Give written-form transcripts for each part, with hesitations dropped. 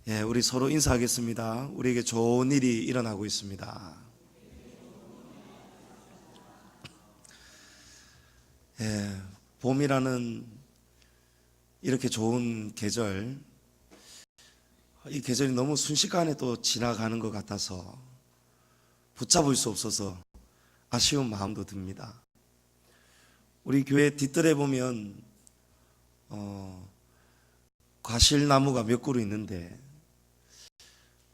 우리 서로 인사하겠습니다. 우리에게 좋은 일이 일어나고 있습니다. 봄이라는 이렇게 좋은 계절, 이 계절이 너무 순식간에 또 지나가는 것 같아서 붙잡을 수 없어서 아쉬운 마음도 듭니다. 우리 교회 뒤뜰에 보면 과실나무가 몇 그루 있는데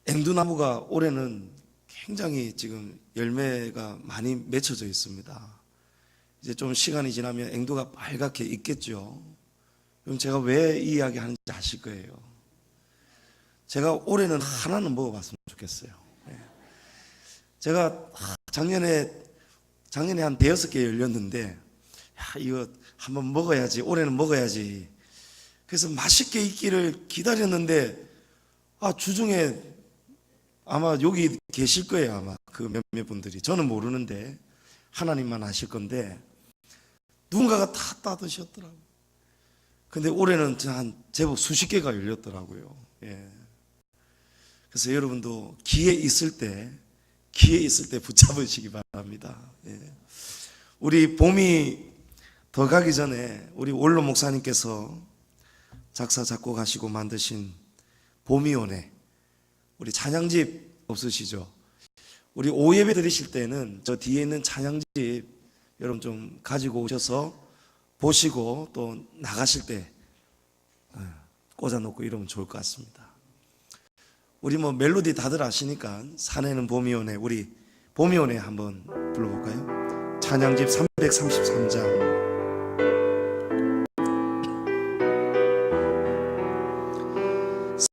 앵두나무가 올해는 굉장히 지금 열매가 많이 맺혀져 있습니다. 이제 좀 시간이 지나면 앵두가 빨갛게 익겠죠. 그럼 제가 왜 이 이야기 하는지 아실 거예요. 제가 올해는 하나는 먹어봤으면 좋겠어요. 제가 작년에 한 5개 열렸는데 이거 한번 먹어야지, 올해는 먹어야지. 그래서 맛있게 익기를 기다렸는데 주중에 아마 여기 계실 거예요. 아마 그 몇몇 분들이. 저는 모르는데 하나님만 아실 건데 누군가가 다 따드셨더라고요. 근데 올해는 한 제법 수십 개가 열렸더라고요. 그래서 여러분도 기회 있을 때 붙잡으시기 바랍니다. 우리 봄이 더 가기 전에 우리 원로 목사님께서 작사 작곡하시고 만드신 봄이 오네, 우리 찬양집 없으시죠? 우리 오예배 드리실 때는 저 뒤에 있는 찬양집 여러분 좀 가지고 오셔서 보시고 또 나가실 때 꽂아놓고 이러면 좋을 것 같습니다. 우리 멜로디 다들 아시니까 산에는 봄이 오네, 우리 봄이 오네 한번 불러볼까요? 찬양집 333장.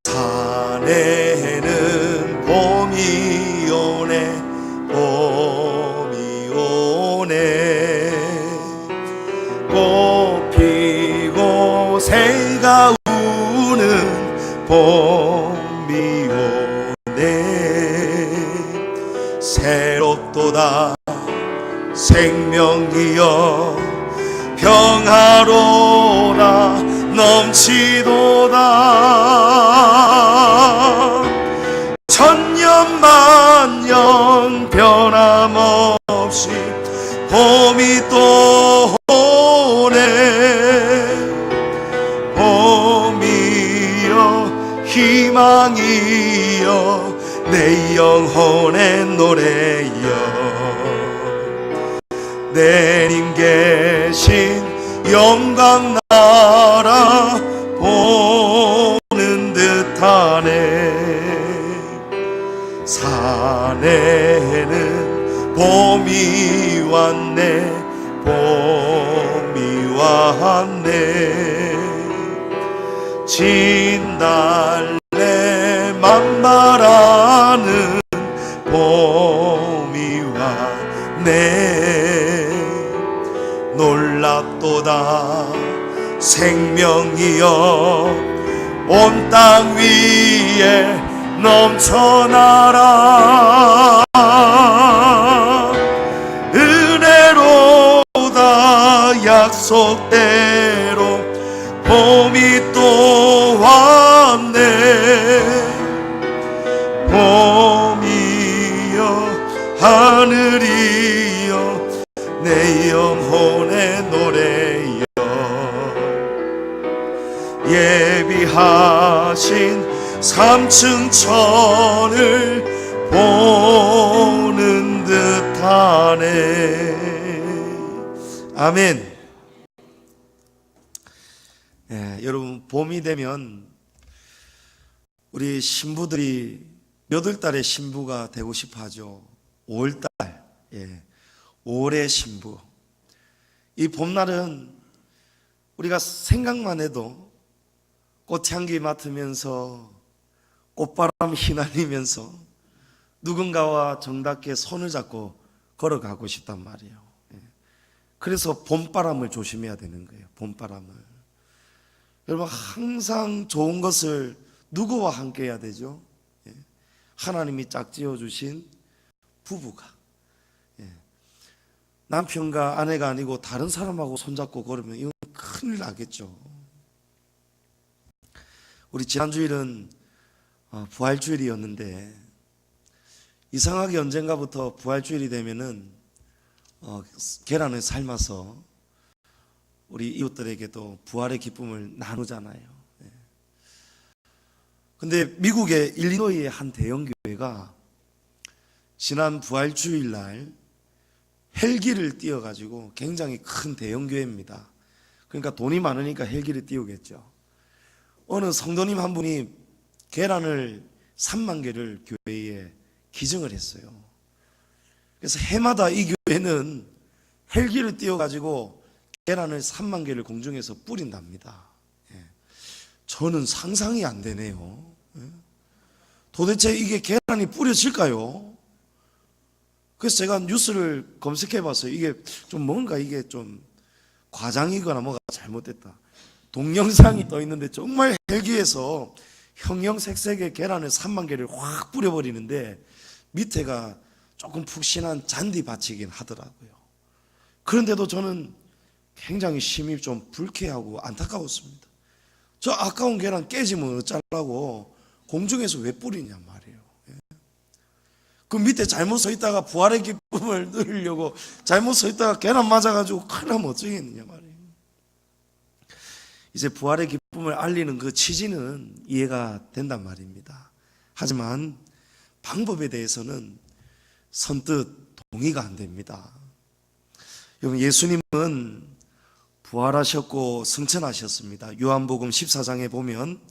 산에는 봄이 오네, 봄이 오네. 꽃 피고 새가 우는 봄이 오네. 새롭도다 생명이여 평화로다 넘치도다. 천년만년 변함없이 봄이 또 오네. 봄이여 희망이여 내 영혼의 노래여. 내님 계신 영광 나라 보는 듯하네. 산에는 봄이 왔네, 봄이 왔네. 진달래 만발하는 봄이 왔네. 놀랍도다 생명이여 온 땅 위에 넘쳐나라. 은혜로다 약속대로 봄이 또 왔네. 봄이여 하늘이여 내 영혼의 노래여. 예비하신 3층 천을 보는 듯하네. 아멘. 여러분, 봄이 되면 우리 신부들이 몇 월 달에 신부가 되고 싶어 하죠? 5월달. 5월의 신부. 이 봄날은 우리가 생각만 해도 꽃향기 맡으면서 꽃바람 휘날리면서 누군가와 정답게 손을 잡고 걸어가고 싶단 말이에요. 그래서 봄바람을 조심해야 되는 거예요. 봄바람을. 여러분, 항상 좋은 것을 누구와 함께 해야 되죠? 하나님이 짝지어 주신 부부가, 남편과 아내가 아니고 다른 사람하고 손잡고 걸으면 이건 큰일 나겠죠. 우리 지난 주일은 부활주일이었는데 이상하게 언젠가부터 부활주일이 되면은 계란을 삶아서 우리 이웃들에게도 부활의 기쁨을 나누잖아요. 근데 미국의 일리노이의 한 대형교회가 지난 부활주일 날 헬기를 띄워가지고, 굉장히 큰 대형교회입니다. 그러니까 돈이 많으니까 헬기를 띄우겠죠. 어느 성도님 한 분이 계란을 3만 개를 교회에 기증을 했어요. 그래서 해마다 이 교회는 헬기를 띄워가지고 계란을 3만 개를 공중에서 뿌린답니다. 저는 상상이 안 되네요. 도대체 이게 계란이 뿌려질까요? 그래서 제가 뉴스를 검색해 봤어요. 이게 좀 뭔가 이게 좀 과장이거나 뭐가 잘못됐다. 동영상이 떠 있는데 정말 헬기에서 형형색색의 계란을 3만 개를 확 뿌려버리는데 밑에가 조금 푹신한 잔디밭이긴 하더라고요. 그런데도 저는 굉장히 심히 좀 불쾌하고 안타까웠습니다. 저 아까운 계란 깨지면 어쩌라고 공중에서 왜 뿌리냐 말이에요. 그 밑에 잘못 서 있다가 부활의 기쁨을 누리려고 잘못 서 있다가 계란 맞아가지고 큰일 나면 어쩌겠느냐 말이에요. 이제 부활의 기쁨을 알리는 그 취지는 이해가 된단 말입니다. 하지만 방법에 대해서는 선뜻 동의가 안 됩니다. 여러분, 예수님은 부활하셨고 승천하셨습니다. 요한복음 14장에 보면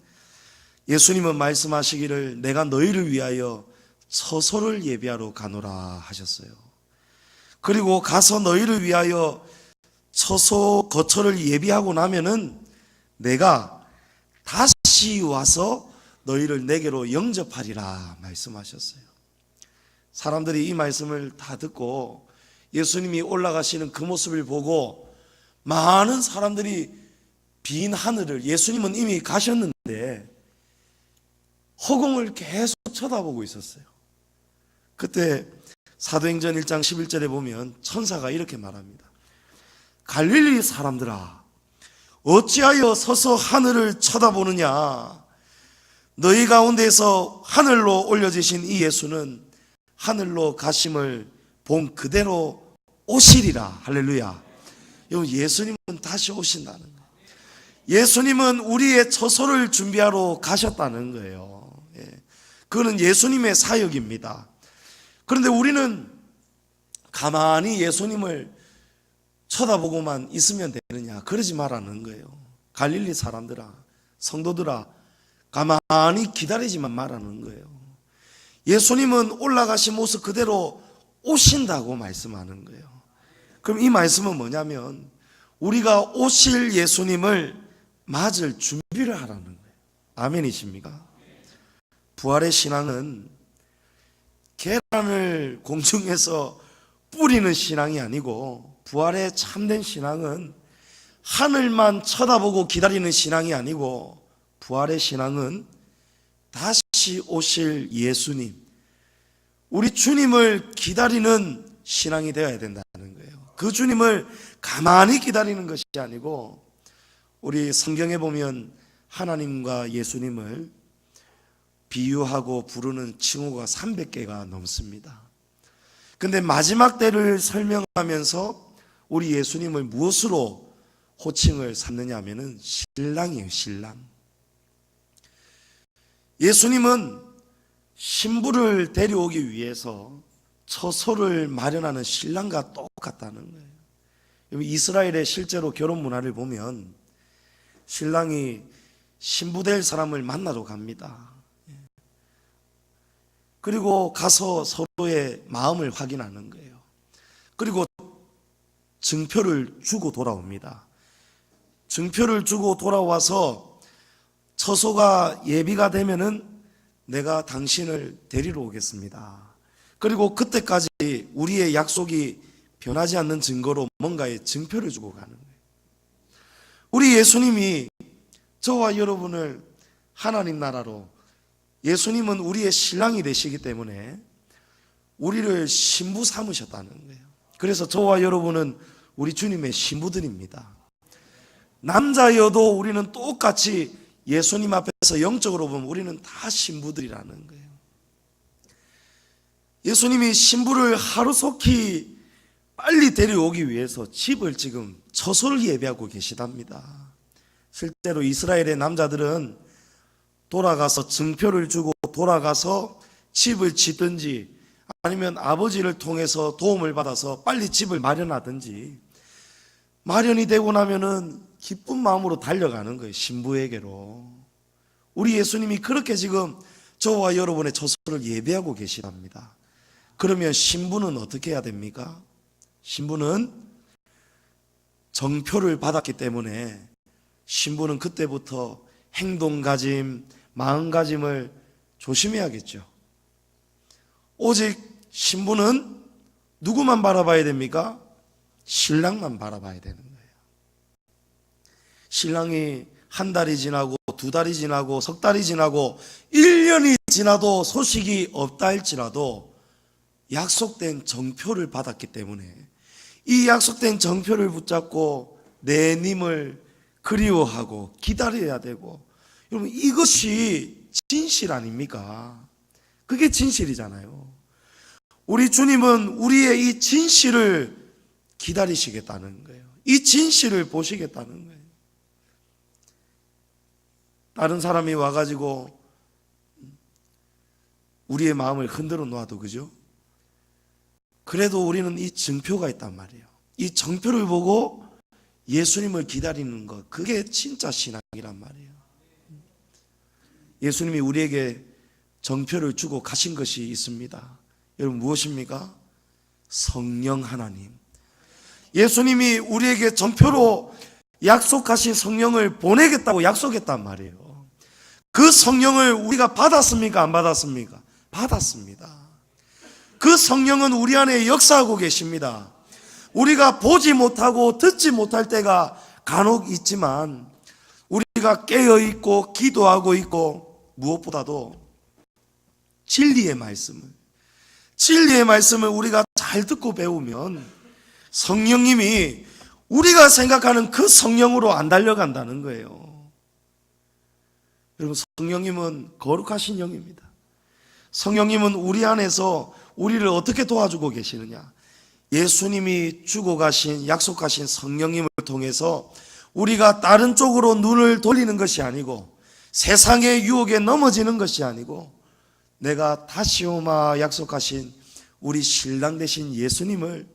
예수님은 말씀하시기를 내가 너희를 위하여 처소를 예비하러 가노라 하셨어요. 그리고 가서 너희를 위하여 처소 거처를 예비하고 나면은 내가 다시 와서 너희를 내게로 영접하리라 말씀하셨어요. 사람들이 이 말씀을 다 듣고 예수님이 올라가시는 그 모습을 보고 많은 사람들이 빈 하늘을, 예수님은 이미 가셨는데 허공을 계속 쳐다보고 있었어요. 그때 사도행전 1장 11절에 보면 천사가 이렇게 말합니다. 갈릴리 사람들아, 어찌하여 서서 하늘을 쳐다보느냐? 너희 가운데서 하늘로 올려지신 이 예수는 하늘로 가심을 본 그대로 오시리라. 할렐루야. 예수님은 다시 오신다는 거예요. 예수님은 우리의 처소를 준비하러 가셨다는 거예요. 그거는 예수님의 사역입니다. 그런데 우리는 가만히 예수님을 쳐다보고만 있으면 되느냐? 그러지 말라는 거예요. 갈릴리 사람들아, 성도들아, 가만히 기다리지만 말라는 거예요. 예수님은 올라가신 모습 그대로 오신다고 말씀하는 거예요. 그럼 이 말씀은 뭐냐면 우리가 오실 예수님을 맞을 준비를 하라는 거예요. 아멘이십니까? 부활의 신앙은 계란을 공중에서 뿌리는 신앙이 아니고, 부활의 참된 신앙은 하늘만 쳐다보고 기다리는 신앙이 아니고, 부활의 신앙은 다시 오실 예수님, 우리 주님을 기다리는 신앙이 되어야 된다는 거예요. 그 주님을 가만히 기다리는 것이 아니고, 우리 성경에 보면 하나님과 예수님을 비유하고 부르는 칭호가 300개가 넘습니다. 근데 마지막 때를 설명하면서 우리 예수님을 무엇으로 호칭을 삼느냐 하면은 신랑이에요. 신랑. 예수님은 신부를 데려오기 위해서 처소를 마련하는 신랑과 똑같다는 거예요. 이스라엘의 실제로 결혼 문화를 보면 신랑이 신부 될 사람을 만나러 갑니다. 그리고 가서 서로의 마음을 확인하는 거예요. 그리고 증표를 주고 돌아옵니다. 증표를 주고 돌아와서 처소가 예비가 되면은 내가 당신을 데리러 오겠습니다. 그리고 그때까지 우리의 약속이 변하지 않는 증거로 뭔가의 증표를 주고 가는 거예요. 우리 예수님이 저와 여러분을 하나님 나라로, 예수님은 우리의 신랑이 되시기 때문에 우리를 신부 삼으셨다는 거예요. 그래서 저와 여러분은 우리 주님의 신부들입니다. 남자여도 우리는 똑같이 예수님 앞에서 영적으로 보면 우리는 다 신부들이라는 거예요. 예수님이 신부를 하루속히 빨리 데려오기 위해서 집을 지금 처소를 예배하고 계시답니다. 실제로 이스라엘의 남자들은 돌아가서 증표를 주고 돌아가서 집을 짓든지 아니면 아버지를 통해서 도움을 받아서 빨리 집을 마련하든지, 마련이 되고 나면은 기쁜 마음으로 달려가는 거예요, 신부에게로. 우리 예수님이 그렇게 지금 저와 여러분의 처소를 예배하고 계시답니다. 그러면 신부는 어떻게 해야 됩니까? 신부는 정표를 받았기 때문에 신부는 그때부터 행동가짐, 마음가짐을 조심해야겠죠. 오직 신부는 누구만 바라봐야 됩니까? 신랑만 바라봐야 되는 거예요. 신랑이 한 달이 지나고 두 달이 지나고 석 달이 지나고 1년이 지나도 소식이 없다 할지라도 약속된 정표를 받았기 때문에 이 약속된 정표를 붙잡고 내 님을 그리워하고 기다려야 되고, 여러분 이것이 진실 아닙니까? 그게 진실이잖아요. 우리 주님은 우리의 이 진실을 기다리시겠다는 거예요. 이 진실을 보시겠다는 거예요. 다른 사람이 와가지고 우리의 마음을 흔들어 놓아도, 그죠? 그래도 우리는 이 증표가 있단 말이에요. 이 정표를 보고 예수님을 기다리는 것, 그게 진짜 신앙이란 말이에요. 예수님이 우리에게 정표를 주고 가신 것이 있습니다. 여러분 무엇입니까? 성령 하나님. 예수님이 우리에게 정표로 약속하신 성령을 보내겠다고 약속했단 말이에요. 그 성령을 우리가 받았습니까? 안 받았습니까? 받았습니다. 그 성령은 우리 안에 역사하고 계십니다. 우리가 보지 못하고 듣지 못할 때가 간혹 있지만 우리가 깨어있고 기도하고 있고, 무엇보다도 진리의 말씀을 우리가 잘 듣고 배우면 성령님이 우리가 생각하는 그 성령으로 안 달려간다는 거예요. 여러분, 성령님은 거룩하신 영입니다. 성령님은 우리 안에서 우리를 어떻게 도와주고 계시느냐? 예수님이 주고 가신, 약속하신 성령님을 통해서 우리가 다른 쪽으로 눈을 돌리는 것이 아니고, 세상의 유혹에 넘어지는 것이 아니고, 내가 다시 오마 약속하신 우리 신랑 되신 예수님을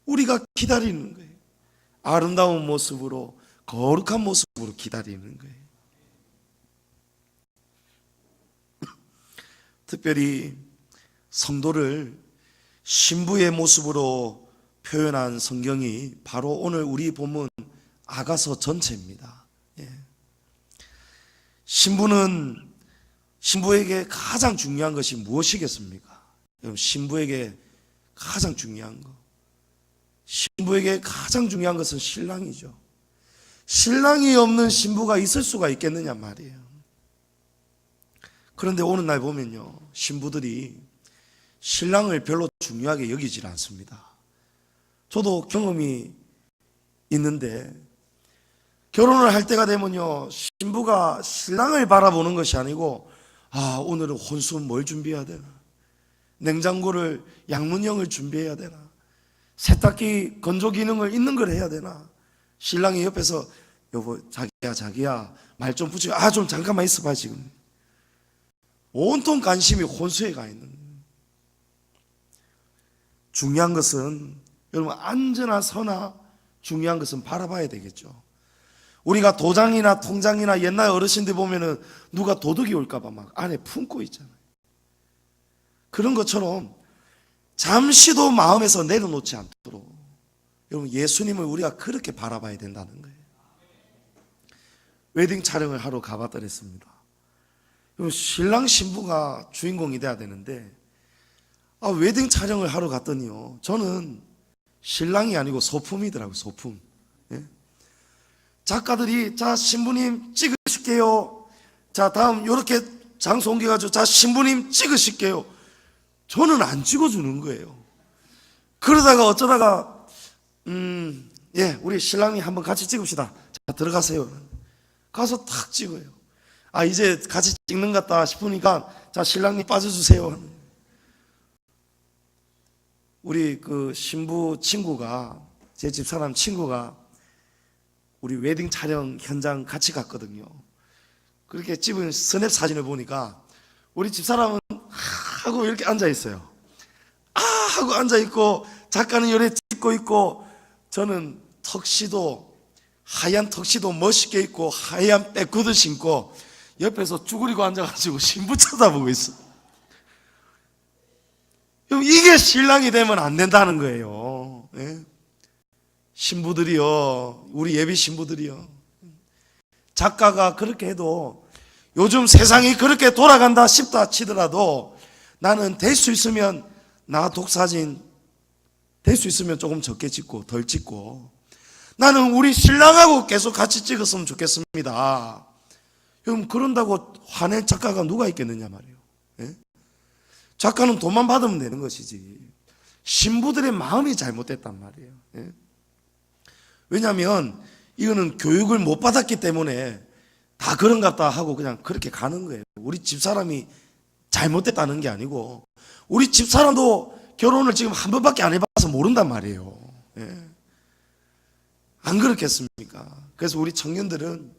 우리가 기다리는 거예요. 아름다운 모습으로, 거룩한 모습으로 기다리는 거예요. 특별히 성도를 신부의 모습으로 표현한 성경이 바로 오늘 우리 본문 아가서 전체입니다. 신부에게 가장 중요한 것이 무엇이겠습니까? 여러분, 신부에게 가장 중요한 것은 신랑이죠. 신랑이 없는 신부가 있을 수가 있겠느냐 말이에요. 그런데 오는 날 보면요, 신부들이 신랑을 별로 중요하게 여기질 않습니다. 저도 경험이 있는데, 결혼을 할 때가 되면요, 신부가 신랑을 바라보는 것이 아니고, 오늘은 혼수 뭘 준비해야 되나, 냉장고를 양문형을 준비해야 되나, 세탁기 건조 기능을 있는 걸 해야 되나. 신랑이 옆에서 여보, 자기야 말 좀 붙이고, 좀 잠깐만 있어봐. 지금 온통 관심이 혼수에 가 있는. 중요한 것은, 여러분, 안전하 서나 중요한 것은 바라봐야 되겠죠. 우리가 도장이나 통장이나 옛날 어르신들 보면은 누가 도둑이 올까봐 막 안에 품고 있잖아요. 그런 것처럼 잠시도 마음에서 내려놓지 않도록, 여러분, 예수님을 우리가 그렇게 바라봐야 된다는 거예요. 웨딩 촬영을 하러 가봤더랬습니다. 신랑 신부가 주인공이 돼야 되는데, 웨딩 촬영을 하러 갔더니요, 저는 신랑이 아니고 소품이더라고요. 소품. 작가들이 자 신부님 찍으실게요, 자 다음 요렇게 장소 옮겨가지고 자 신부님 찍으실게요. 저는 안 찍어주는 거예요. 그러다가 어쩌다가 우리 신랑이 한번 같이 찍읍시다. 자 들어가세요. 가서 탁 찍어요. 아, 이제 같이 찍는 것 같다 싶으니까 자, 신랑님 빠져주세요. 우리 그 신부 친구가, 제 집사람 친구가 우리 웨딩 촬영 현장 같이 갔거든요. 그렇게 찍은 스냅 사진을 보니까 우리 집사람은 하고 이렇게 앉아 있어요. 아 하고 앉아 있고, 작가는 이렇게 찍고 있고, 저는 턱시도, 하얀 턱시도 멋있게 입고 하얀 백구두 신고 옆에서 쭈그리고 앉아가지고 신부 쳐다보고 있어. 이게 신랑이 되면 안 된다는 거예요. 예? 신부들이요, 우리 예비 신부들이요, 작가가 그렇게 해도 요즘 세상이 그렇게 돌아간다 싶다 치더라도 나는 될 수 있으면, 나 독사진 될 수 있으면 조금 적게 찍고 덜 찍고, 나는 우리 신랑하고 계속 같이 찍었으면 좋겠습니다. 여러분, 그런다고 화낼 작가가 누가 있겠느냐 말이에요. 예? 작가는 돈만 받으면 되는 것이지, 신부들의 마음이 잘못됐단 말이에요. 예? 왜냐하면 이거는 교육을 못 받았기 때문에 다 그런갑다 하고 그냥 그렇게 가는 거예요. 우리 집사람이 잘못됐다는 게 아니고, 우리 집사람도 결혼을 지금 한 번밖에 안 해봐서 모른단 말이에요. 예. 안 그렇겠습니까? 그래서 우리 청년들은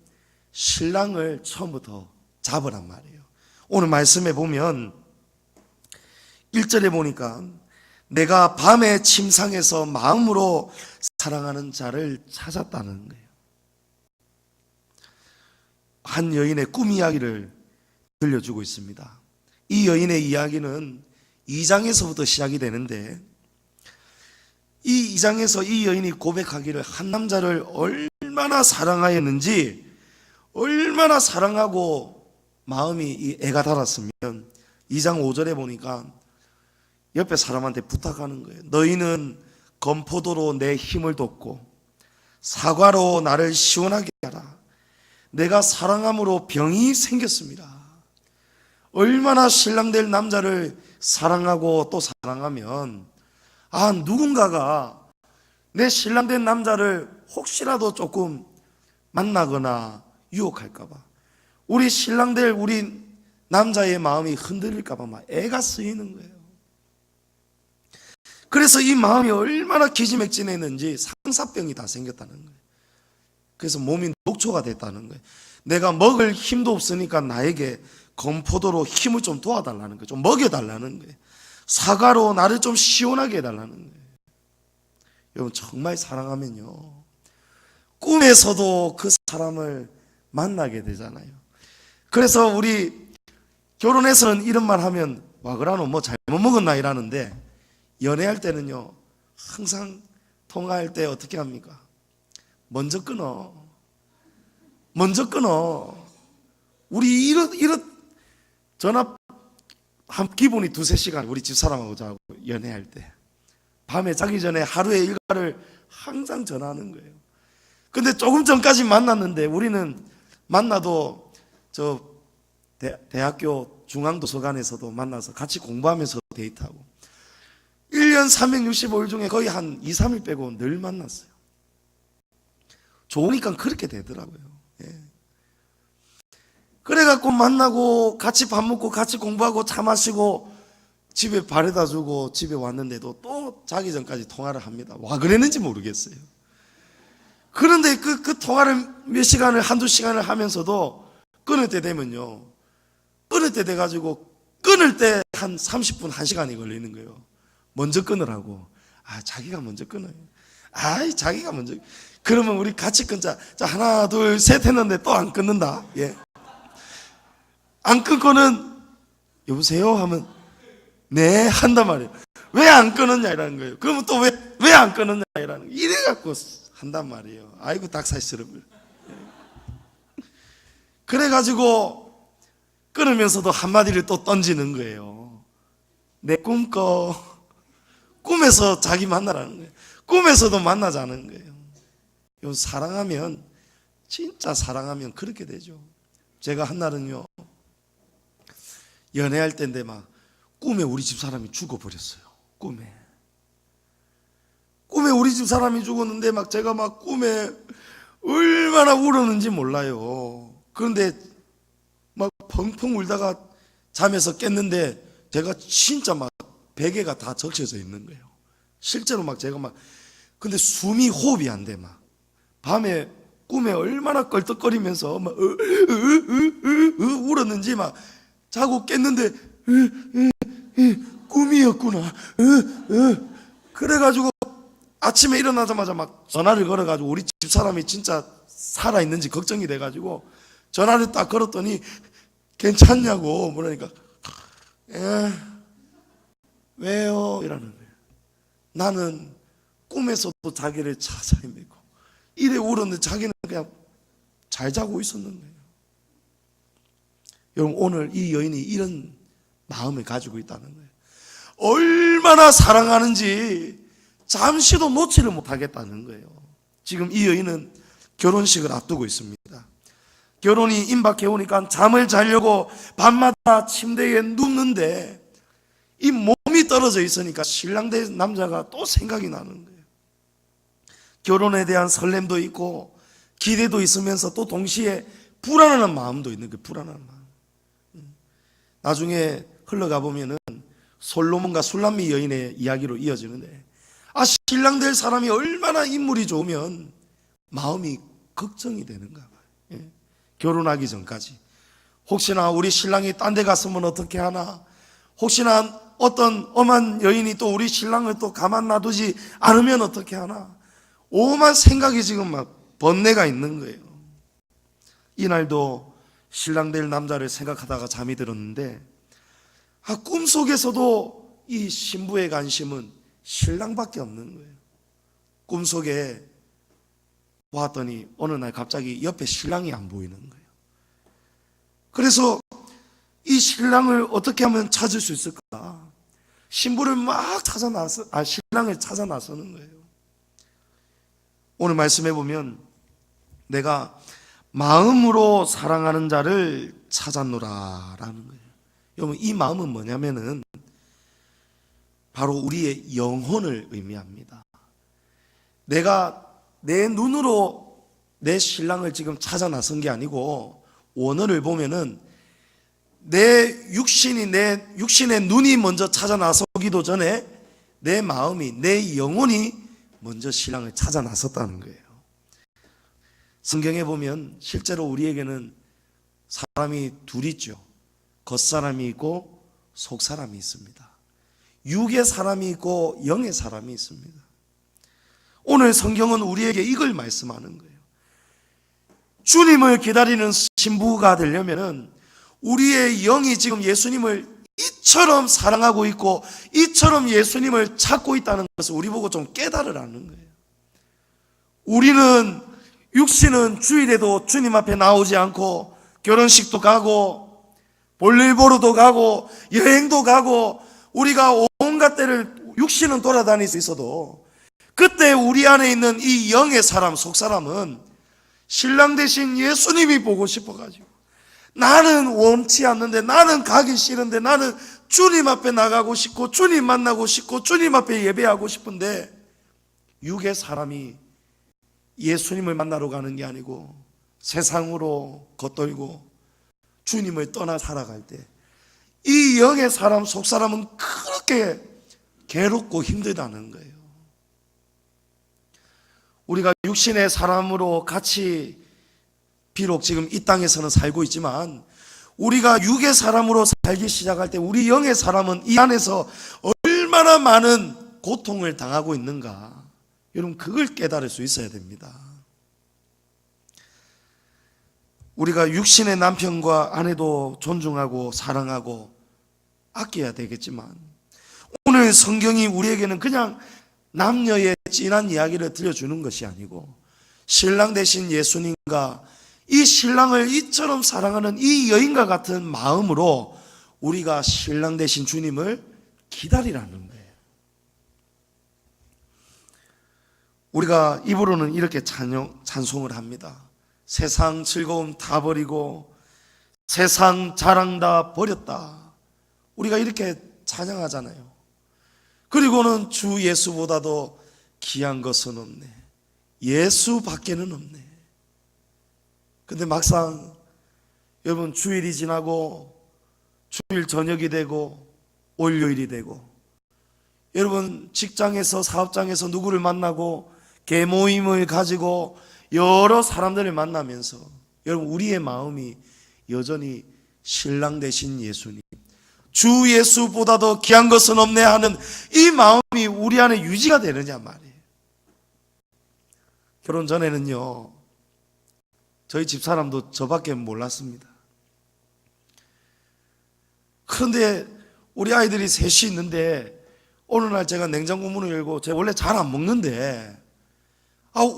신랑을 처음부터 잡으란 말이에요. 오늘 말씀에 보면 1절에 보니까 내가 밤의 침상에서 마음으로 사랑하는 자를 찾았다는 거예요. 한 여인의 꿈 이야기를 들려주고 있습니다. 이 여인의 이야기는 2장에서부터 시작이 되는데, 이 2장에서 이 여인이 고백하기를 한 남자를 얼마나 사랑하였는지, 얼마나 사랑하고 마음이 애가 달았으면 2장 5절에 보니까 옆에 사람한테 부탁하는 거예요. 너희는 건포도로 내 힘을 돋고 사과로 나를 시원하게 하라. 내가 사랑함으로 병이 생겼습니다. 얼마나 신랑 될 남자를 사랑하고 또 사랑하면, 아, 누군가가 내 신랑 된 남자를 혹시라도 조금 만나거나 유혹할까봐, 우리 신랑 될 우리 남자의 마음이 흔들릴까봐 막 애가 쓰이는 거예요. 그래서 이 마음이 얼마나 기지맥진했는지 상사병이 다 생겼다는 거예요. 그래서 몸이 녹초가 됐다는 거예요. 내가 먹을 힘도 없으니까 나에게 건포도로 힘을 좀 도와달라는 거예요. 좀 먹여달라는 거예요. 사과로 나를 좀 시원하게 해달라는 거예요. 여러분, 정말 사랑하면요, 꿈에서도 그 사람을 만나게 되잖아요. 그래서 우리 결혼해서는 이런 말 하면 와 그라노 뭐 잘못 먹었나 이라는데, 연애할 때는요 항상 통화할 때 어떻게 합니까? 먼저 끊어. 우리 이런 전화 한 기본이 2-3시간 우리 집사람하고 자고 연애할 때 밤에 자기 전에 하루의 일과를 항상 전화하는 거예요. 근데 조금 전까지 만났는데, 우리는 만나도 저 대학교 중앙도서관에서도 만나서 같이 공부하면서 데이트하고 1년 365일 중에 거의 한 2-3일 빼고 늘 만났어요. 좋으니까 그렇게 되더라고요. 예. 그래갖고 만나고 같이 밥 먹고 같이 공부하고 차 마시고 집에 바래다 주고 집에 왔는데도 또 자기 전까지 통화를 합니다. 와 그랬는지 모르겠어요. 그런데 그 통화를 몇 시간을, 1-2시간을 하면서도 끊을 때 되면요, 끊을 때 돼가지고 끊을 때 한 30분, 1시간이 걸리는 거예요. 먼저 끊으라고. 아, 자기가 먼저 끊어요. 아이, 자기가 먼저. 그러면 우리 같이 끊자. 자, 하나, 둘, 셋 했는데 또 안 끊는다. 예. 안 끊고는 여보세요? 하면 네, 한단 말이에요. 왜 안 끊었냐? 이라는 거예요. 그러면 또 왜 안 끊었냐? 이라는 거예요. 이래갖고 한단 말이에요. 아이고, 닭살스러워. 그래가지고 끊으면서도 한마디를 또 던지는 거예요. 내 꿈꿔. 꿈에서 자기 만나라는 거예요. 꿈에서도 만나자는 거예요. 사랑하면, 진짜 사랑하면 그렇게 되죠. 제가 한날은요, 연애할 때인데 막 꿈에 우리 집 사람이 죽어버렸어요. 꿈에 우리 집 사람이 죽었는데 막 제가 막 꿈에 얼마나 울었는지 몰라요. 그런데 펑펑 울다가 잠에서 깼는데 제가 진짜 막 베개가 다 적셔져 있는 거예요. 실제로 막 제가 막 근데 숨이 호흡이 안 돼. 막 밤에 꿈에 얼마나 껄떡거리면서 막 울었는지 막 자고 깼는데 꿈이었구나. 그래가지고 아침에 일어나자마자 막 전화를 걸어가지고 우리 집사람이 진짜 살아있는지 걱정이 돼가지고 전화를 딱 걸었더니 괜찮냐고 물으니까 왜요? 이러는 거예요. 나는 꿈에서도 자기를 찾아 헤매고 이래 울었는데 자기는 그냥 잘 자고 있었는 거예요. 여러분, 오늘 이 여인이 이런 마음을 가지고 있다는 거예요. 얼마나 사랑하는지 잠시도 놓지를 못하겠다는 거예요. 지금 이 여인은 결혼식을 앞두고 있습니다. 결혼이 임박해 오니까 잠을 자려고 밤마다 침대에 눕는데 이 몸이 떨어져 있으니까 신랑 된 남자가 또 생각이 나는 거예요. 결혼에 대한 설렘도 있고 기대도 있으면서 또 동시에 불안한 마음도 있는 거예요. 불안한 마음. 나중에 흘러가 보면은 솔로몬과 술람미 여인의 이야기로 이어지는데 신랑 될 사람이 얼마나 인물이 좋으면 마음이 걱정이 되는가 봐요. 결혼하기 전까지 혹시나 우리 신랑이 딴 데 갔으면 어떻게 하나, 혹시나 어떤 엄한 여인이 또 우리 신랑을 또 가만 놔두지 않으면 어떻게 하나, 오만 생각이 지금 막 번뇌가 있는 거예요. 이날도 신랑 될 남자를 생각하다가 잠이 들었는데 꿈속에서도 이 신부의 관심은 신랑밖에 없는 거예요. 꿈속에 보았더니 어느 날 갑자기 옆에 신랑이 안 보이는 거예요. 그래서 이 신랑을 어떻게 하면 찾을 수 있을까? 신부를 막 신랑을 찾아 나서는 거예요. 오늘 말씀해 보면 내가 마음으로 사랑하는 자를 찾았노라라는 거예요. 여러분, 이 마음은 뭐냐면은 바로 우리의 영혼을 의미합니다. 내가 내 눈으로 내 신랑을 지금 찾아 나선 게 아니고 원어를 보면은 내 육신의 눈이 먼저 찾아 나서기도 전에 내 마음이, 내 영혼이 먼저 신랑을 찾아 나섰다는 거예요. 성경에 보면 실제로 우리에게는 사람이 둘 있죠. 겉사람이 있고 속사람이 있습니다. 육의 사람이 있고 영의 사람이 있습니다. 오늘 성경은 우리에게 이걸 말씀하는 거예요. 주님을 기다리는 신부가 되려면은 우리의 영이 지금 예수님을 이처럼 사랑하고 있고 이처럼 예수님을 찾고 있다는 것을 우리 보고 좀 깨달으라는 거예요. 우리는 육신은 주일에도 주님 앞에 나오지 않고 결혼식도 가고 볼일 보러도 가고 여행도 가고 우리가 온갖 때를 육신은 돌아다닐 수 있어도 그때 우리 안에 있는 이 영의 사람, 속사람은 신랑 대신 예수님이 보고 싶어가지고 나는 원치 않는데, 나는 가기 싫은데, 나는 주님 앞에 나가고 싶고 주님 만나고 싶고 주님 앞에 예배하고 싶은데 육의 사람이 예수님을 만나러 가는 게 아니고 세상으로 겉돌고 주님을 떠나 살아갈 때 이 영의 사람, 속사람은 그렇게 괴롭고 힘들다는 거예요. 우리가 육신의 사람으로 같이 비록 지금 이 땅에서는 살고 있지만 우리가 육의 사람으로 살기 시작할 때 우리 영의 사람은 이 안에서 얼마나 많은 고통을 당하고 있는가, 여러분 그걸 깨달을 수 있어야 됩니다. 우리가 육신의 남편과 아내도 존중하고 사랑하고 아껴야 되겠지만 오늘 성경이 우리에게는 그냥 남녀의 진한 이야기를 들려주는 것이 아니고 신랑 대신 예수님과 이 신랑을 이처럼 사랑하는 이 여인과 같은 마음으로 우리가 신랑 대신 주님을 기다리라는 거예요. 우리가 입으로는 이렇게 찬송을 합니다. 세상 즐거움 다 버리고 세상 자랑 다 버렸다. 우리가 이렇게 찬양하잖아요. 그리고는 주 예수보다도 귀한 것은 없네. 예수 밖에는 없네. 근데 막상 여러분, 주일이 지나고 주일 저녁이 되고 월요일이 되고, 여러분 직장에서 사업장에서 누구를 만나고 개모임을 가지고 여러 사람들을 만나면서, 여러분 우리의 마음이 여전히 신랑 되신 예수님, 주 예수보다 더 귀한 것은 없네 하는 이 마음이 우리 안에 유지가 되느냐 말이에요. 결혼 전에는요, 저희 집사람도 저밖에 몰랐습니다. 그런데 우리 아이들이 셋이 있는데 어느 날 제가 냉장고 문을 열고, 제가 원래 잘 안 먹는데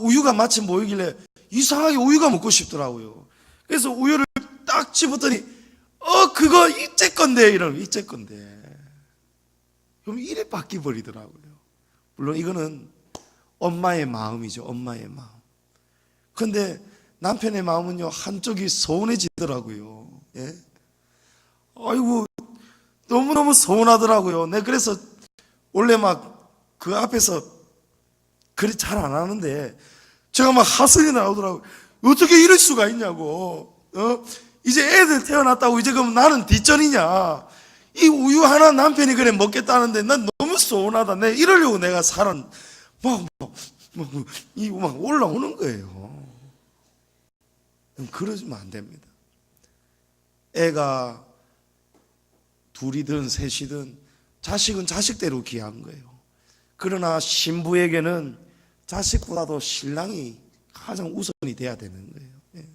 우유가 마침 보이길래 이상하게 우유가 먹고 싶더라고요. 그래서 우유를 딱 집었더니 그거 이제 건데, 이러면 이제 건데. 그럼 이래 바뀌어 버리더라고요. 물론 이거는 엄마의 마음이죠, 엄마의 마음. 그런데 남편의 마음은요, 한쪽이 서운해지더라고요. 예? 아이고, 너무너무 서운하더라고요. 네, 그래서 원래 막 그 앞에서 그리 잘 안 하는데 제가 막 하성이 나오더라고요. 어떻게 이럴 수가 있냐고. 이제 애들 태어났다고 이제 그럼 나는 뒷전이냐. 이 우유 하나 남편이 그래 먹겠다는데 난 너무 서운하다. 내 이러려고 내가 살은 막 올라오는 거예요. 그러시면 안 됩니다. 애가 둘이든 셋이든 자식은 자식대로 귀한 거예요. 그러나 신부에게는 자식보다도 신랑이 가장 우선이 돼야 되는 거예요. 예.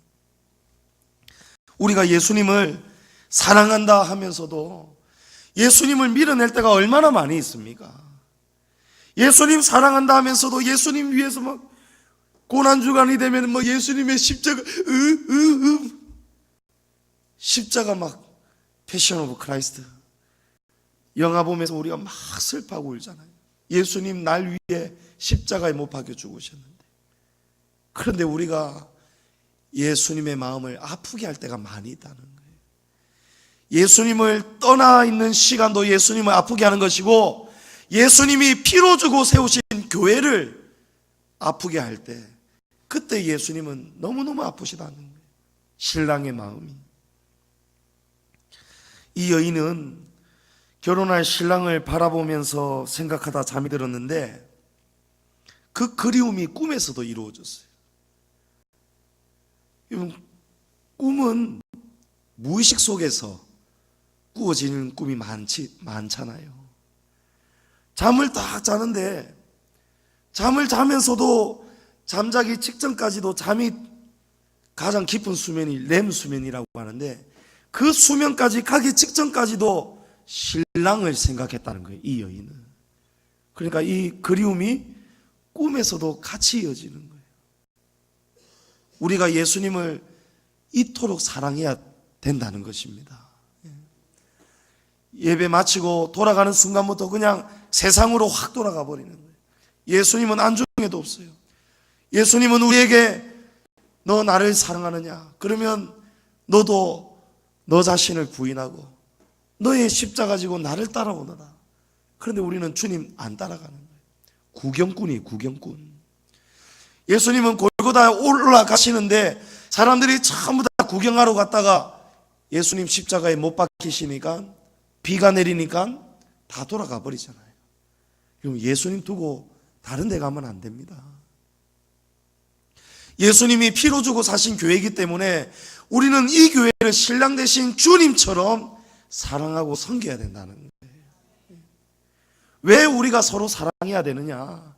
우리가 예수님을 사랑한다 하면서도 예수님을 밀어낼 때가 얼마나 많이 있습니까? 예수님 사랑한다 하면서도 예수님 위해서 막 고난주간이 되면 뭐 예수님의 십자가 막 패션 오브 크라이스트 영화 보면서 우리가 막 슬퍼하고 울잖아요. 예수님 날 위해 십자가에 못 박혀 죽으셨는데, 그런데 우리가 예수님의 마음을 아프게 할 때가 많이 있다는 거예요. 예수님을 떠나 있는 시간도 예수님을 아프게 하는 것이고, 예수님이 피로 주고 세우신 교회를 아프게 할 때, 그때 예수님은 너무너무 아프시다는 거예요. 신랑의 마음이. 이 여인은 결혼할 신랑을 바라보면서 생각하다 잠이 들었는데, 그 그리움이 꿈에서도 이루어졌어요. 꿈은 무의식 속에서 꾸어지는 꿈이 많잖아요. 잠을 딱 자는데, 잠을 자면서도 잠자기 직전까지도 잠이 가장 깊은 수면이 렘 수면이라고 하는데, 그 수면까지 가기 직전까지도 신랑을 생각했다는 거예요, 이 여인은. 그러니까 이 그리움이 꿈에서도 같이 이어지는 거예요. 우리가 예수님을 이토록 사랑해야 된다는 것입니다. 예배 마치고 돌아가는 순간부터 그냥 세상으로 확 돌아가 버리는 거예요. 예수님은 안중에도 없어요. 예수님은 우리에게 너 나를 사랑하느냐? 그러면 너도 너 자신을 부인하고 너의 십자가 지고 나를 따라오너라. 그런데 우리는 주님 안 따라가는 거예요. 구경꾼이 구경꾼. 예수님은 골고다 올라가시는데 사람들이 전부 다 구경하러 갔다가 예수님 십자가에 못 박히시니까, 비가 내리니까 다 돌아가 버리잖아요. 그럼 예수님 두고 다른 데 가면 안 됩니다. 예수님이 피로 주고 사신 교회이기 때문에 우리는 이 교회를 신랑 되신 주님처럼 사랑하고 섬겨야 된다는 거예요. 왜 우리가 서로 사랑해야 되느냐?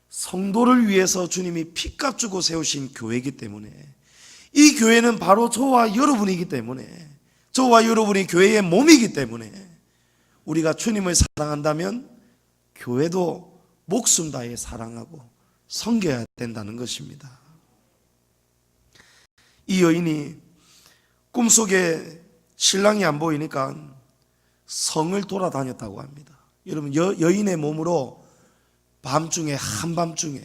성도를 위해서 주님이 피값 주고 세우신 교회이기 때문에, 이 교회는 바로 저와 여러분이기 때문에, 저와 여러분이 교회의 몸이기 때문에, 우리가 주님을 사랑한다면 교회도 목숨 다해 사랑하고 섬겨야 된다는 것입니다. 이 여인이 꿈속에 신랑이 안 보이니까 성을 돌아다녔다고 합니다. 여러분, 여인의 몸으로 밤중에, 한밤중에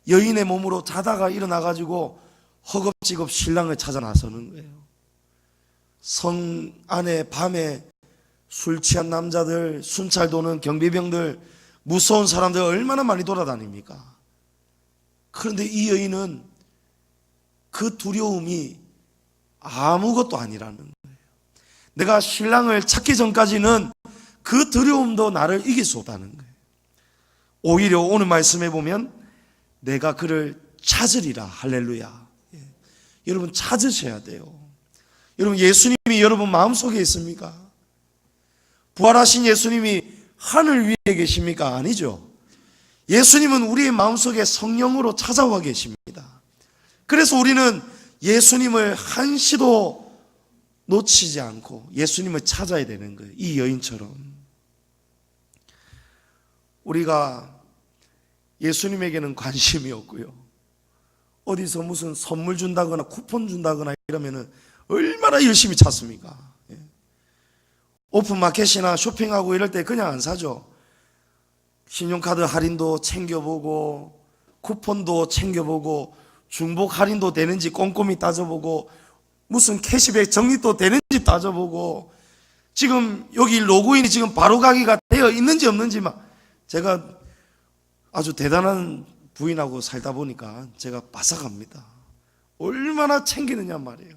여인의 몸으로 자다가 일어나가지고 허겁지겁 신랑을 찾아 나서는 거예요. 성 안에 밤에 술 취한 남자들, 순찰 도는 경비병들, 무서운 사람들 얼마나 많이 돌아다닙니까? 그런데 이 여인은 그 두려움이 아무것도 아니라는 거예요. 내가 신랑을 찾기 전까지는 그 두려움도 나를 이길 수 없다는 거예요. 오히려 오늘 말씀해 보면 내가 그를 찾으리라. 할렐루야. 예. 여러분 찾으셔야 돼요. 여러분 예수님이 여러분 마음속에 있습니까? 부활하신 예수님이 하늘 위에 계십니까? 아니죠. 예수님은 우리의 마음속에 성령으로 찾아와 계십니다. 그래서 우리는 예수님을 한시도 놓치지 않고 예수님을 찾아야 되는 거예요. 이 여인처럼. 우리가 예수님에게는 관심이 없고요. 어디서 무슨 선물 준다거나 쿠폰 준다거나 이러면은 얼마나 열심히 찾습니까? 예. 오픈마켓이나 쇼핑하고 이럴 때 그냥 안 사죠. 신용카드 할인도 챙겨보고 쿠폰도 챙겨보고 중복 할인도 되는지 꼼꼼히 따져보고 무슨 캐시백 적립도 되는지 따져보고 지금 여기 로그인이 지금 바로 가기가 되어 있는지 없는지 막 제가 아주 대단한 부인하고 살다 보니까 제가 바삭합니다. 얼마나 챙기느냐 말이에요.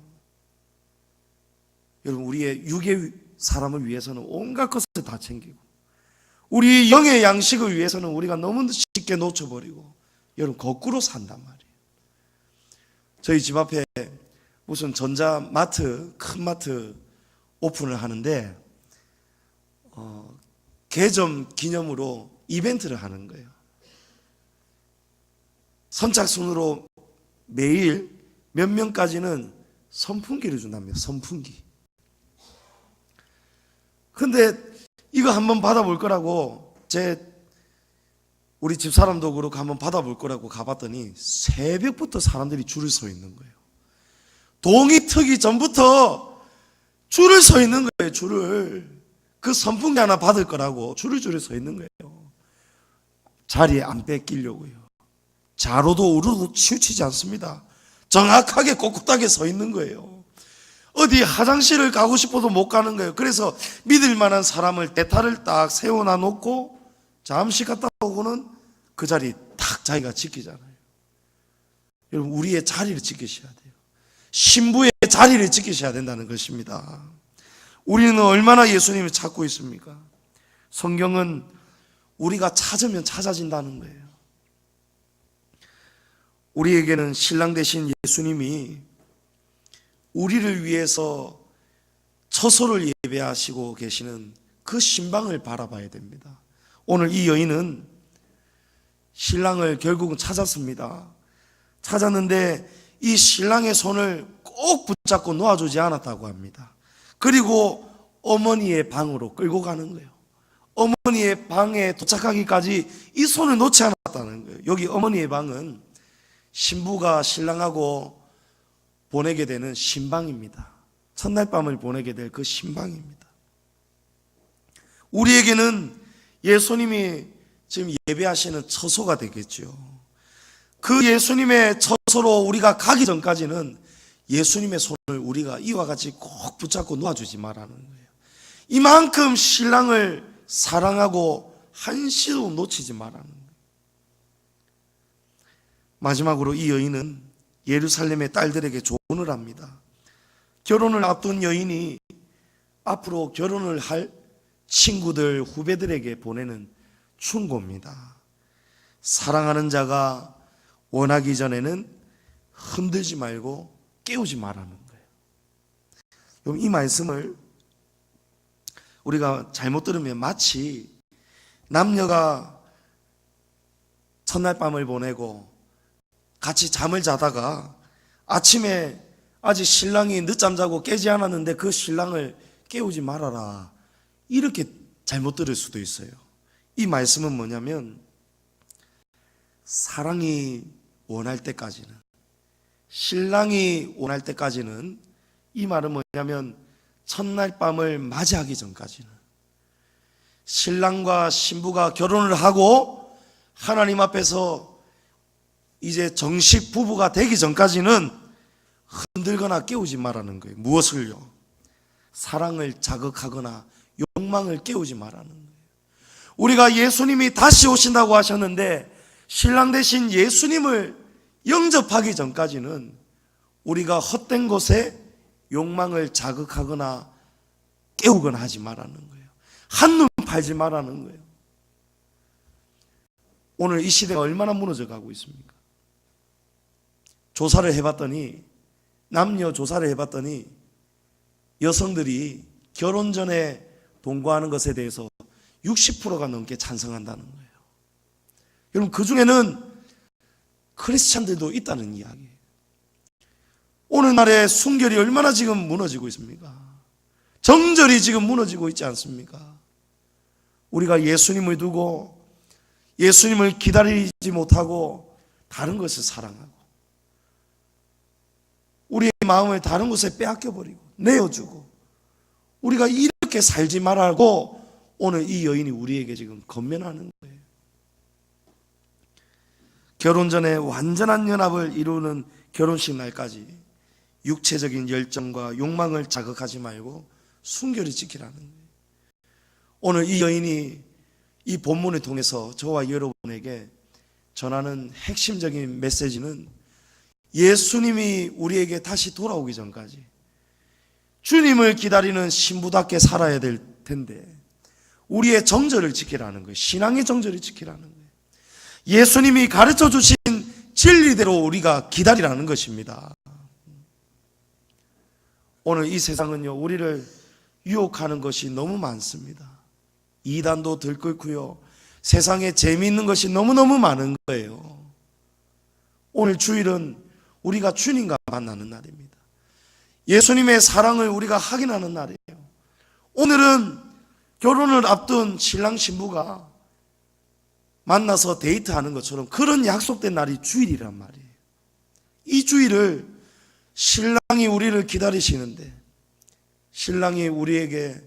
여러분 우리의 육의 사람을 위해서는 온갖 것을 다 챙기고 우리 영의 양식을 위해서는 우리가 너무 쉽게 놓쳐버리고 여러분 거꾸로 산단 말이에요. 저희 집 앞에 무슨 전자마트 큰 마트 오픈을 하는데 개점 기념으로 이벤트를 하는 거예요. 선착순으로 매일 몇 명까지는 선풍기를 준답니다. 선풍기. 근데 이거 한번 받아볼 거라고 우리 집사람도 그렇고 한번 받아볼 거라고 가봤더니 새벽부터 사람들이 줄을 서 있는 거예요. 동이 트기 전부터 줄을 서 있는 거예요. 줄을. 그 선풍기 하나 받을 거라고 줄을 서 있는 거예요. 자리에 안 뺏기려고요. 자로도 우로도 치우치지 않습니다. 정확하게 꼿꼿하게 서 있는 거예요. 어디 화장실을 가고 싶어도 못 가는 거예요. 그래서 믿을 만한 사람을 대타를 딱 세워놔 놓고 잠시 갔다 오고는 그 자리 딱 자기가 지키잖아요. 여러분 우리의 자리를 지키셔야 돼요. 신부의 자리를 지키셔야 된다는 것입니다. 우리는 얼마나 예수님을 찾고 있습니까? 성경은 우리가 찾으면 찾아진다는 거예요. 우리에게는 신랑 되신 예수님이 우리를 위해서 처소를 예배하시고 계시는 그 신방을 바라봐야 됩니다. 오늘 이 여인은 신랑을 결국은 찾았습니다. 찾았는데 이 신랑의 손을 꼭 붙잡고 놓아주지 않았다고 합니다. 그리고 어머니의 방으로 끌고 가는 거예요. 어머니의 방에 도착하기까지 이 손을 놓지 않았다는 거예요. 여기 어머니의 방은 신부가 신랑하고 보내게 되는 신방입니다. 첫날 밤을 보내게 될 그 신방입니다. 우리에게는 예수님이 지금 예배하시는 처소가 되겠죠. 그 예수님의 처소로 우리가 가기 전까지는 예수님의 손을 우리가 이와 같이 꼭 붙잡고 놓아주지 말라는 거예요. 이만큼 신랑을 사랑하고 한시도 놓치지 말라는 거예요. 마지막으로 이 여인은 예루살렘의 딸들에게 조언을 합니다. 결혼을 앞둔 여인이 앞으로 결혼을 할 친구들, 후배들에게 보내는 충고입니다. 사랑하는 자가 원하기 전에는 흔들지 말고 깨우지 말라는 거예요. 그럼 이 말씀을 우리가 잘못 들으면 마치 남녀가 첫날 밤을 보내고 같이 잠을 자다가 아침에 아직 신랑이 늦잠 자고 깨지 않았는데 그 신랑을 깨우지 말아라, 이렇게 잘못 들을 수도 있어요. 이 말씀은 뭐냐면 사랑이 원할 때까지는, 신랑이 원할 때까지는, 이 말은 뭐냐면 첫날 밤을 맞이하기 전까지는, 신랑과 신부가 결혼을 하고 하나님 앞에서 이제 정식 부부가 되기 전까지는 흔들거나 깨우지 말라는 거예요. 무엇을요? 사랑을 자극하거나 욕망을 깨우지 말라는 거예요. 우리가 예수님이 다시 오신다고 하셨는데 신랑 대신 예수님을 영접하기 전까지는 우리가 헛된 곳에 욕망을 자극하거나 깨우거나 하지 말라는 거예요. 한눈 팔지 말라는 거예요. 오늘 이 시대가 얼마나 무너져 가고 있습니까? 조사를 해봤더니, 남녀 조사를 해봤더니 여성들이 결혼 전에 동거하는 것에 대해서 60%가 넘게 찬성한다는 거예요. 여러분, 그 중에는 크리스찬들도 있다는 이야기예요. 오늘날의 순결이 얼마나 지금 무너지고 있습니까? 정절이 지금 무너지고 있지 않습니까? 우리가 예수님을 두고 예수님을 기다리지 못하고 다른 것을 사랑하고 우리의 마음을 다른 곳에 빼앗겨버리고 내어주고 우리가 이렇게 살지 말라고 오늘 이 여인이 우리에게 지금 권면하는 거예요. 결혼 전에 완전한 연합을 이루는 결혼식 날까지 육체적인 열정과 욕망을 자극하지 말고 순결히 지키라는 거예요. 오늘 이 여인이 이 본문을 통해서 저와 여러분에게 전하는 핵심적인 메시지는 예수님이 우리에게 다시 돌아오기 전까지 주님을 기다리는 신부답게 살아야 될 텐데 우리의 정절을 지키라는 거예요. 신앙의 정절을 지키라는 거예요. 예수님이 가르쳐 주신 진리대로 우리가 기다리라는 것입니다. 오늘 이 세상은요, 우리를 유혹하는 것이 너무 많습니다. 이단도 들끓고요, 세상에 재미있는 것이 너무너무 많은 거예요. 오늘 주일은 우리가 주님과 만나는 날입니다. 예수님의 사랑을 우리가 확인하는 날이에요. 오늘은 결혼을 앞둔 신랑 신부가 만나서 데이트하는 것처럼 그런 약속된 날이 주일이란 말이에요. 이 주일을 신랑이 우리를 기다리시는데, 신랑이 우리에게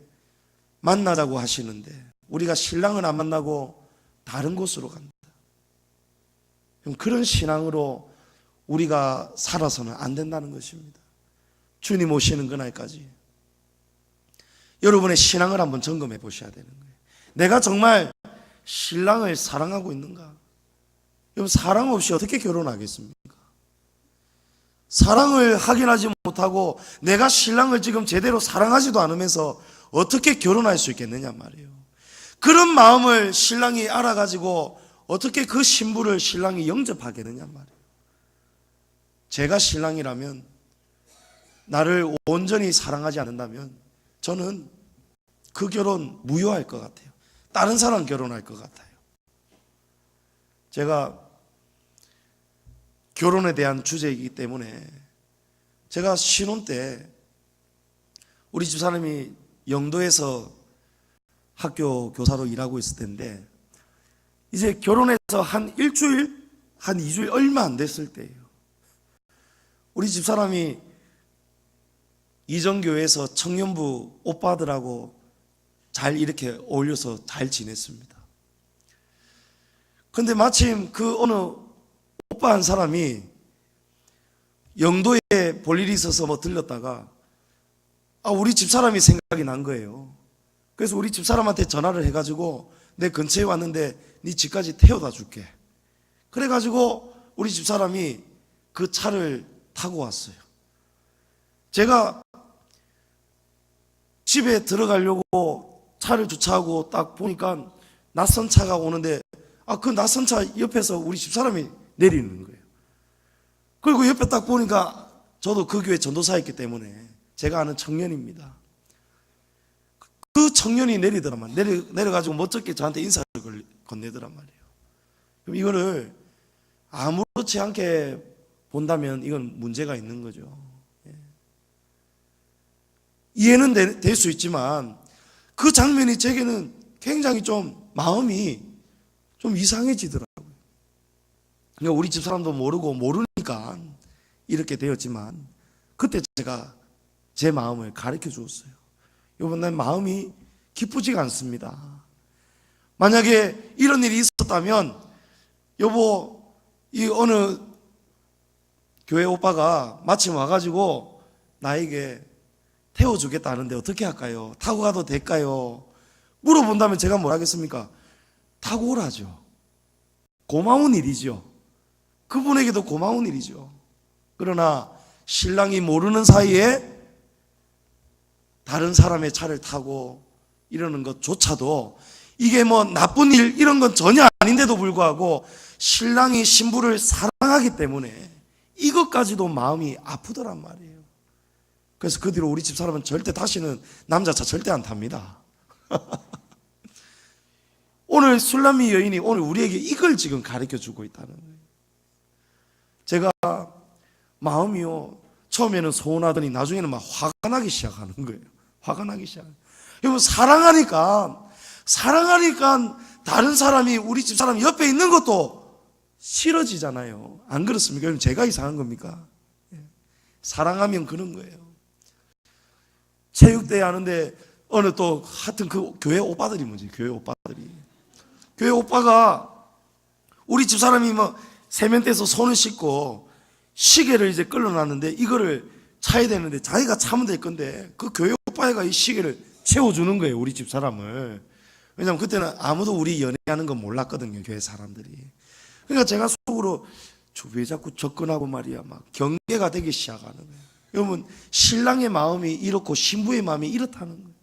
만나자고 하시는데 우리가 신랑을 안 만나고 다른 곳으로 간다. 그런 신앙으로 우리가 살아서는 안 된다는 것입니다. 주님 오시는 그날까지 여러분의 신앙을 한번 점검해 보셔야 되는 거예요. 내가 정말 신랑을 사랑하고 있는가? 여러분, 사랑 없이 어떻게 결혼하겠습니까? 사랑을 확인하지 못하고 내가 신랑을 지금 제대로 사랑하지도 않으면서 어떻게 결혼할 수 있겠느냐 말이에요. 그런 마음을 신랑이 알아가지고 어떻게 그 신부를 신랑이 영접하겠느냐 말이에요. 제가 신랑이라면, 나를 온전히 사랑하지 않는다면 저는 그 결혼 무효할 것 같아요. 다른 사람 결혼할 것 같아요. 제가 결혼에 대한 주제이기 때문에 제가 신혼 때 우리 집사람이 영도에서 학교 교사로 일하고 있을 텐데 이제 결혼해서 한 일주일, 한 2주일 얼마 안 됐을 때예요. 우리 집사람이 이정교회에서 청년부 오빠들하고 잘 이렇게 어울려서 잘 지냈습니다. 근데 마침 그 어느 오빠 한 사람이 영도에 볼 일이 있어서 뭐 들렸다가 우리 집사람이 생각이 난 거예요. 그래서 우리 집사람한테 전화를 해가지고 내 근처에 왔는데 네 집까지 태워다 줄게. 그래가지고 우리 집사람이 그 차를 타고 왔어요. 제가 집에 들어가려고 차를 주차하고 딱 보니까 낯선 차가 오는데 그 낯선 차 옆에서 우리 집사람이 내리는 거예요. 그리고 옆에 딱 보니까 저도 그 교회 전도사였기 때문에 제가 아는 청년입니다. 그 청년이 내리더란 말이에요. 내려가지고 멋쩍게 저한테 인사를 건네더란 말이에요. 그럼 이거를 아무렇지 않게 본다면 이건 문제가 있는 거죠. 이해는 될 수 있지만 그 장면이 제게는 굉장히 좀 마음이 좀 이상해지더라고요. 그러니까 우리 집사람도 모르니까 이렇게 되었지만 그때 제가 제 마음을 가르쳐 주었어요. 여러분, 내 마음이 기쁘지가 않습니다. 만약에 이런 일이 있었다면 여보, 이 어느 교회 오빠가 마침 와가지고 나에게 태워주겠다는데 어떻게 할까요? 타고 가도 될까요? 물어본다면 제가 뭘 하겠습니까? 타고 오라죠. 고마운 일이죠. 그분에게도 고마운 일이죠. 그러나 신랑이 모르는 사이에 다른 사람의 차를 타고 이러는 것조차도 이게 뭐 나쁜 일 이런 건 전혀 아닌데도 불구하고 신랑이 신부를 사랑하기 때문에 이것까지도 마음이 아프더란 말이에요. 그래서 그 뒤로 우리 집 사람은 절대 다시는 남자차 절대 안 탑니다. 오늘 술람미 여인이 오늘 우리에게 이걸 지금 가르쳐 주고 있다는 거예요. 제가 마음이요, 처음에는 서운하더니 나중에는 막 화가 나기 시작하는 거예요. 화가 나기 시작하는 거예요. 여러분, 사랑하니까 다른 사람이, 우리 집 사람 옆에 있는 것도 싫어지잖아요. 안 그렇습니까? 여러분, 제가 이상한 겁니까? 사랑하면 그런 거예요. 체육대회 하는데 어느 또 하여튼 그 교회 오빠들이 뭐지? 교회 오빠가 우리 집 사람이 뭐 세면대에서 손을 씻고 시계를 이제 끌어놨는데 이거를 차야 되는데 자기가 차면 될 건데 그 교회 오빠가 이 시계를 채워주는 거예요, 우리 집 사람을. 왜냐면 그때는 아무도 우리 연애하는 건 몰랐거든요, 교회 사람들이. 그러니까 제가 속으로 왜 자꾸 접근하고 말이야, 막 경계가 되기 시작하는 거예요. 여러분, 신랑의 마음이 이렇고 신부의 마음이 이렇다는 거예요.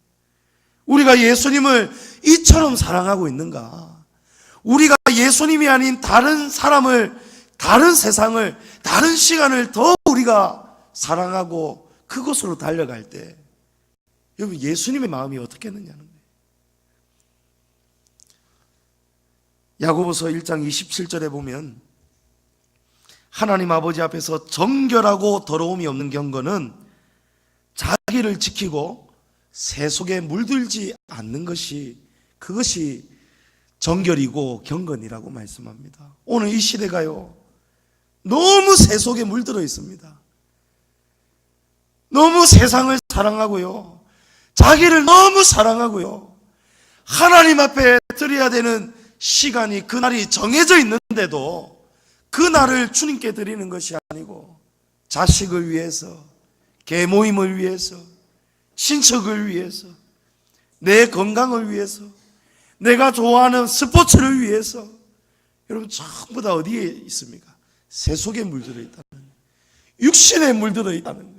우리가 예수님을 이처럼 사랑하고 있는가? 우리가 예수님이 아닌 다른 사람을, 다른 세상을, 다른 시간을 더 우리가 사랑하고 그곳으로 달려갈 때 여러분, 예수님의 마음이 어떻겠느냐는 거예요. 야고보서 1장 27절에 보면 하나님 아버지 앞에서 정결하고 더러움이 없는 경건은 자기를 지키고 세 속에 물들지 않는 것이, 그것이 정결이고 경건이라고 말씀합니다. 오늘 이 시대가요, 너무 세 속에 물들어 있습니다. 너무 세상을 사랑하고요, 자기를 너무 사랑하고요, 하나님 앞에 드려야 되는 시간이, 그날이 정해져 있는데도 그날을 주님께 드리는 것이 아니고 자식을 위해서, 계모임을 위해서, 친척을 위해서, 내 건강을 위해서, 내가 좋아하는 스포츠를 위해서, 여러분 전부 다 어디에 있습니까? 세 속에 물들어 있다는 거예요. 육신에 물들어 있다는 거예요.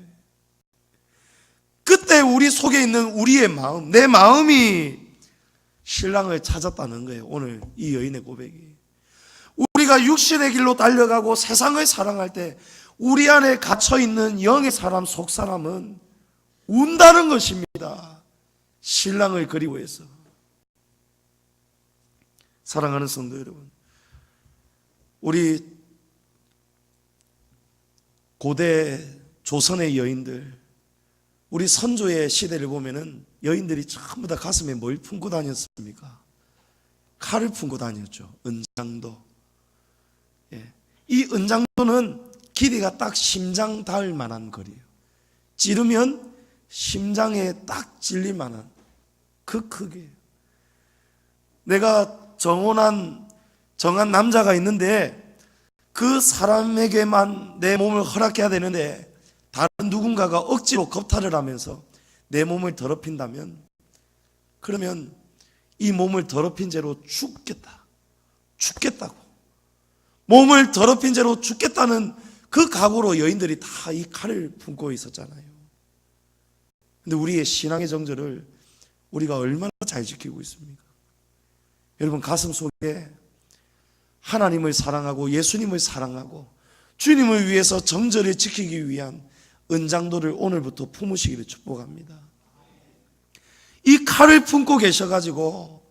그때 우리 속에 있는 우리의 마음, 내 마음이 신랑을 찾았다는 거예요. 오늘 이 여인의 고백이. 우리가 육신의 길로 달려가고 세상을 사랑할 때 우리 안에 갇혀있는 영의 사람, 속 사람은 운다는 것입니다. 신랑을 그리워해서. 사랑하는 성도 여러분, 우리 고대 조선의 여인들, 우리 선조의 시대를 보면은 여인들이 전부 다 가슴에 뭘 품고 다녔습니까? 칼을 품고 다녔죠. 은장도. 이 은장도는 길이가 딱 심장 닿을 만한 거리예요. 찌르면 심장에 딱 찔릴 만한 그 크기예요. 내가 정한 남자가 있는데 그 사람에게만 내 몸을 허락해야 되는데 다른 누군가가 억지로 겁탈을 하면서 내 몸을 더럽힌다면, 그러면 이 몸을 더럽힌 죄로 죽겠다고, 몸을 더럽힌 죄로 죽겠다는 그 각오로 여인들이 다 이 칼을 품고 있었잖아요. 근데 우리의 신앙의 정절을 우리가 얼마나 잘 지키고 있습니까? 여러분, 가슴 속에 하나님을 사랑하고 예수님을 사랑하고 주님을 위해서 정절을 지키기 위한 은장도를 오늘부터 품으시기를 축복합니다. 이 칼을 품고 계셔가지고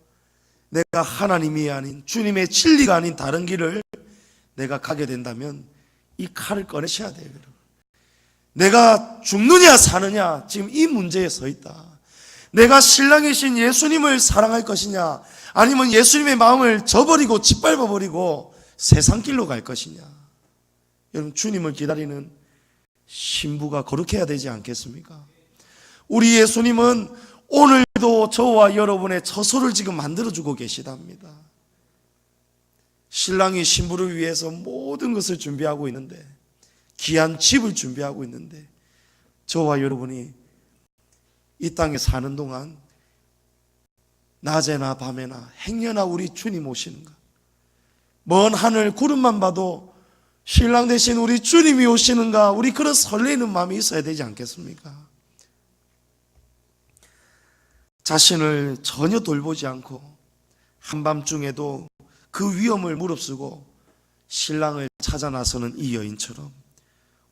내가 하나님이 아닌, 주님의 진리가 아닌 다른 길을 내가 가게 된다면 이 칼을 꺼내셔야 돼요. 여러분, 내가 죽느냐 사느냐 지금 이 문제에 서 있다. 내가 신랑이신 예수님을 사랑할 것이냐, 아니면 예수님의 마음을 저버리고 짓밟아버리고 세상 길로 갈 것이냐. 여러분, 주님을 기다리는 신부가 거룩해야 되지 않겠습니까? 우리 예수님은 오늘도 저와 여러분의 처소를 지금 만들어주고 계시답니다. 신랑이 신부를 위해서 모든 것을 준비하고 있는데, 귀한 집을 준비하고 있는데, 저와 여러분이 이 땅에 사는 동안 낮에나 밤에나 행여나 우리 주님 오시는가, 먼 하늘 구름만 봐도 신랑 대신 우리 주님이 오시는가, 우리 그런 설레이는 마음이 있어야 되지 않겠습니까? 자신을 전혀 돌보지 않고 한밤중에도 그 위험을 무릅쓰고 신랑을 찾아 나서는 이 여인처럼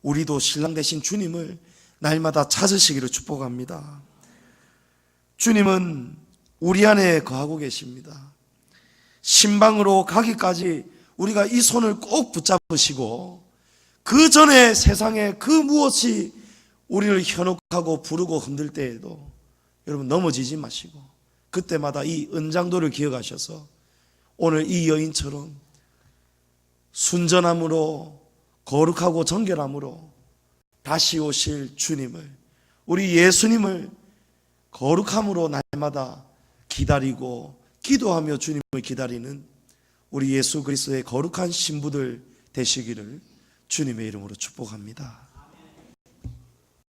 우리도 신랑 되신 주님을 날마다 찾으시기를 축복합니다. 주님은 우리 안에 거하고 계십니다. 신방으로 가기까지 우리가 이 손을 꼭 붙잡으시고 그 전에 세상에 그 무엇이 우리를 현혹하고 부르고 흔들 때에도 여러분 넘어지지 마시고 그때마다 이 은장도를 기억하셔서 오늘 이 여인처럼 순전함으로 거룩하고 정결함으로 다시 오실 주님을, 우리 예수님을 거룩함으로 날마다 기다리고 기도하며 주님을 기다리는 우리 예수 그리스도의 거룩한 신부들 되시기를 주님의 이름으로 축복합니다.